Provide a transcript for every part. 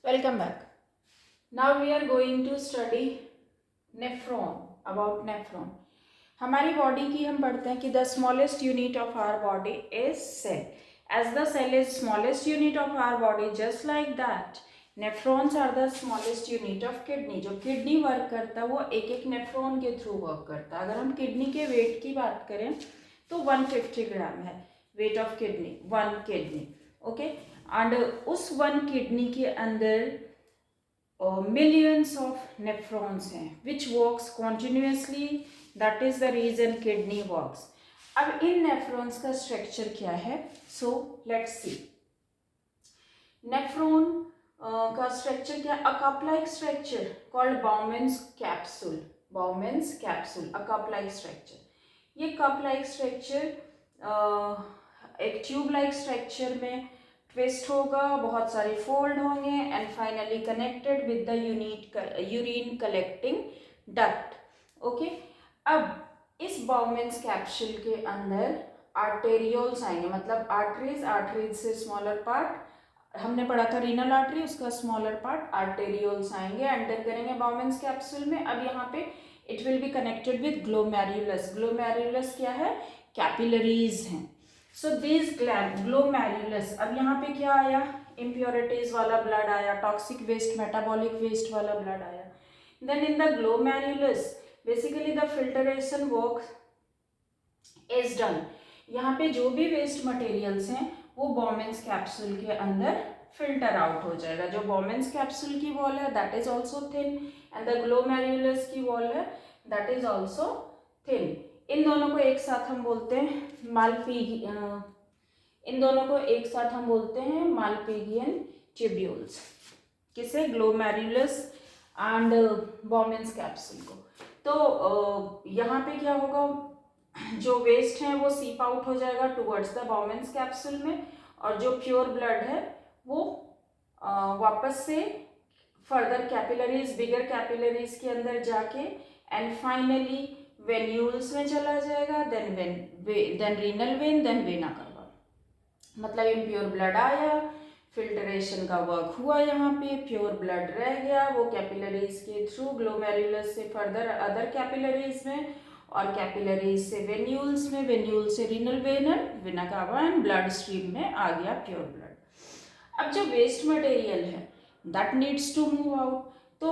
Welcome back. Now we are going to study nephron, about nephron. हमारी body की हम पढ़ते हैं कि the smallest unit of our body is cell. As the cell is smallest unit of our body, just like that, nephrons are the smallest unit of kidney. जो kidney work करता है वो एक एक नेफ्रॉन के थ्रू वर्क करता है. अगर हम किडनी के वेट की बात करें तो 150 ग्राम है weight of kidney, one kidney. Okay, and उस वन किडनी के अंदर millions of nephrons हैं which works continuously. That is the reason kidney works. अब इन nephrons का स्ट्रक्चर क्या है? So let's see. Nephron का स्ट्रक्चर क्या? A cup-like structure called Bowman's capsule. Bowman's capsule, a cup-like structure. ये cup-like structure एक ट्यूब-like structure में ट्विस्ट होगा, बहुत सारे फोल्ड होंगे and finally connected with the urine collecting duct. Okay, अब इस बाउमेंस कैप्सूल के अंदर आर्टेरियोल्स आएंगे, मतलब आर्टरीज से स्मॉलर पार्ट हमने पढ़ा था रीनल आर्टरी, उसका स्मॉलर पार्ट आर्टेरियोल्स आएंगे, एंटर करेंगे बाउमेंस कैप्सूल में. अब यहाँ पे it will be connected with glomerulus. Glomerulus क्या है? कैपिलरीज हैं. सो दिस ग्लोमेरुलस, अब यहाँ पे क्या आया? इम्प्योरिटीज वाला ब्लड आया, टॉक्सिक वेस्ट, मेटाबॉलिक वेस्ट वाला ब्लड आया. Then in the glomerulus basically the filtration work is done. यहाँ पे जो भी वेस्ट मटेरियल्स हैं वो बॉमेंस कैप्सूल के अंदर फिल्टर आउट हो जाएगा. जो बॉमेंस कैप्सूल की वॉल है that is also thin and the glomerulus की वॉल है दैट इज ऑल्सो थिन. इन दोनों को एक साथ हम बोलते हैं मालपीगियन ट्यूब्यूल्स. किसे? ग्लोमेरुलस एंड बॉमेंस कैप्सूल को. तो यहाँ पे क्या होगा? जो वेस्ट है वो सीप आउट हो जाएगा टुवर्ड्स द बॉमेंस कैप्सूल में, और जो प्योर ब्लड है वो वापस से फर्दर कैपिलरीज, बिगर कैपिलरीज के अंदर जाके एंड फाइनली वेन्यूल्स में चला जाएगा. Then renal vein, then vena cava. मतलब इम्प्योर ब्लड आया, फिल्टरेशन का वर्क हुआ, यहाँ पे प्योर ब्लड रह गया, वो कैपिलरीज के थ्रू ग्लोमेरुलस से फर्दर अदर कैपिलरीज में, और कैपिलरीज से वेन्यूल्स में, वेन्यूल से renal vein, vena cava and blood stream में आ गया प्योर ब्लड. अब जो वेस्ट मटेरियल है that needs to move out, तो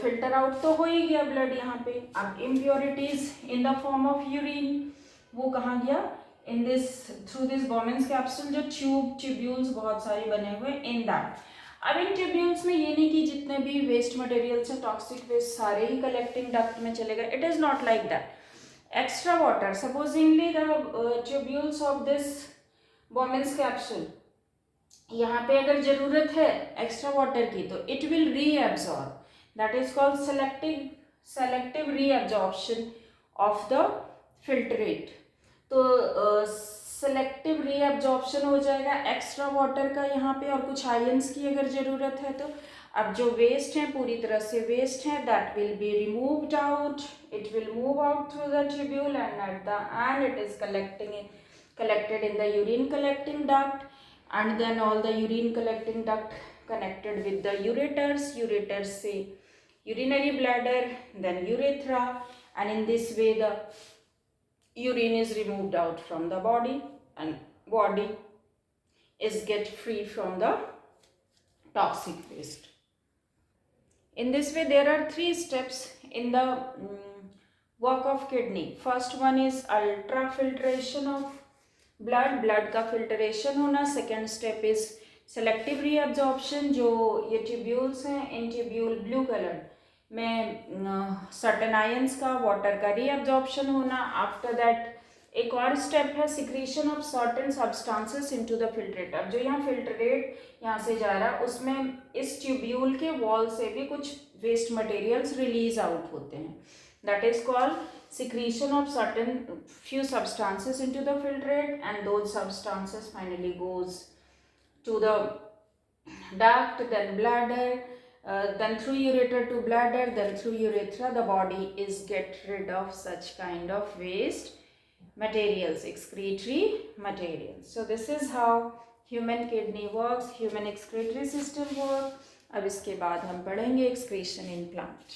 फिल्टर आउट तो हो ही गया ब्लड यहाँ पे. अब impurities in the form of urine वो कहाँ गया? In this through this Bowman's capsule, जो ट्यूब्यूल्स बहुत सारे बने हुए इन दैट. अब इन ट्यूब्यूल्स में ये नहीं कि जितने भी वेस्ट मटेरियल्स हैं, टॉक्सिक वेस्ट, सारे ही कलेक्टिंग डक्ट में चलेगा. It is not like that. Extra water, supposedly the tubules of this Bowman's capsule, यहाँ पे अगर जरूरत है एक्स्ट्रा वाटर की तो it will reabsorb. That is called selective reabsorption of the filtrate. तो सेलेक्टिव रीअब्जॉर्प्शन हो जाएगा एक्स्ट्रा वाटर का यहाँ पे, और कुछ आयंस की अगर जरूरत है तो. अब जो वेस्ट है पूरी तरह से वेस्ट है, that will be removed out. It will move out through the tubule and at the end it is collected in the urine collecting duct, and then all the urine collecting duct connected with the ureters say urinary bladder, then urethra, and in this way the urine is removed out from the body and body is get free from the toxic waste. In this way there are 3 steps in the work of kidney. First one is ultrafiltration of blood का filtration होना. Second step is selective reabsorption. जो ये tubules हैं, इन tubule blue colour में certain ions का, water का reabsorption होना. After that एक और स्टेप है secretion of certain substances into the filtrate. अब जो यहाँ फिल्ट्रेट यहाँ से जा रहा है उसमें इस ट्यूब्यूल के वॉल से भी कुछ वेस्ट मटेरियल्स रिलीज आउट होते हैं. That is called secretion of certain few substances into the filtrate, and those substances finally goes to the duct, then bladder, then through ureter to bladder, then through urethra. The body is get rid of such kind of waste materials, excretory materials. So this is how human kidney works, human excretory system works. अब इसके बाद हम पढ़ेंगे excretion in plant.